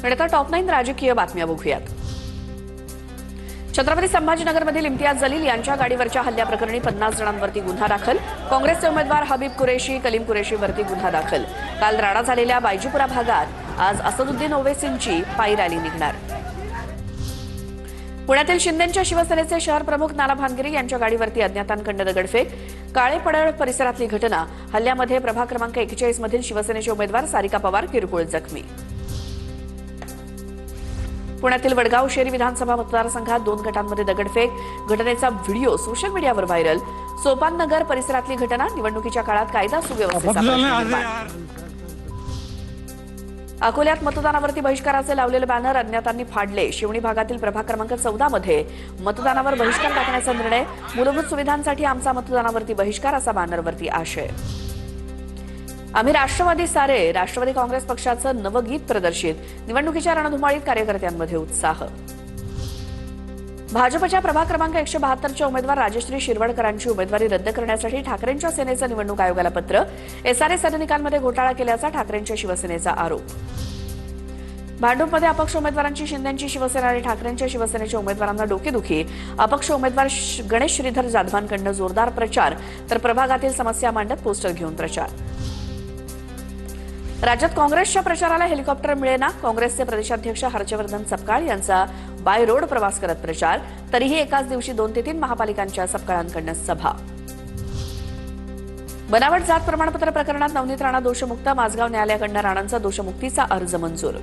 आणि आता टॉप 9 राजकीय बातम्या बघूयात। छत्रपती संभाजीनगरमधील इम्तियाज जलील यांच्या गाडीवरच्या हल्ल्याप्रकरणी 50 जणांवरती गुन्हा दाखल। काँग्रेसचे उमेदवार हबीब कुरेशी, कलीम कुरेशीवरती गुन्हा दाखल। काल राडा झालेल्या बायजीपुरा भागात आज असदुद्दीन ओवैसींची पायी रॅली निघणार। पुण्यातील शिंदेंच्या शिवसेनेचे शहर प्रमुख नाना भानगिरी यांच्या गाडीवरती अज्ञातांकडून दगडफेक। काळेपडळ परिसरातली घटना। हल्ल्यामध्ये प्रभाग क्रमांक 41 मधील शिवसेनेचे उमेदवार सारिका पवार किरकोळ जखमी। पुण्यातील वडगाव शेरी विधानसभा मतदारसंघात 2 गटांमध्ये दगडफेक। घटनेचा व्हिडिओ सोशल मीडियावर व्हायरल। सोपान नगर परिसरातली घटना। निवडणुकीच्या काळात कायदा सुव्यवस्थेचा प्रश्न निर्माण। अकोल्यात मतदानावरती बहिष्काराचे लावलेले बॅनर अज्ञातांनी फाडले। शिवणी भागातील प्रभाग क्रमांक 14 मध्ये मतदानावर बहिष्कार टाकण्याचा निर्णय। मूलभूत सुविधांसाठी आमचा मतदानावरती बहिष्कार असा बॅनरवरती आशय। आम्ही राष्ट्रवादी सारे, राष्ट्रवादी काँग्रेस पक्षाचं नवगीत प्रदर्शित। निवडणुकीच्या रणधुमाळीत कार्यकर्त्यांमध्ये उत्साह। भाजपच्या प्रभाग क्रमांक 172च्या उमेदवार राजश्री शिरवडकरांची उमेदवारी रद्द करण्यासाठी ठाकरेंच्या सेनेचं निवडणूक आयोगाला पत्र। एसआरएस निकालांमध्ये घोटाळा केल्याचा ठाकरेंच्या शिवसेनेचा आरोप। भांडूपमध्ये अपक्ष उमेदवारांची शिंदेंची शिवसेना आणि ठाकरेंच्या शिवसेनेच्या उमेदवारांना डोकेदुखी। अपक्ष उमेदवार गणेश श्रीधर जाधवांकडून जोरदार प्रचार, तर प्रभागातील समस्या मांडत पोस्टर घेऊन प्रचार। राज्यात काँग्रेसच्या प्रचाराला हेलिकॉप्टर मिळेना। काँग्रेसचे प्रदेशाध्यक्ष हर्षवर्धन सपकाळ यांचा बाय रोड प्रवास करत प्रचार। तरीही एकाच दिवशी 2 ते 3 महापालिकांच्या सपकाळांकडून सभा। बनावट जात प्रमाणपत्र प्रकरणात नवनीत राणा दोषमुक्त। माझगाव न्यायालयाकडून राणांचा दोषमुक्तीचा अर्ज मंजूर।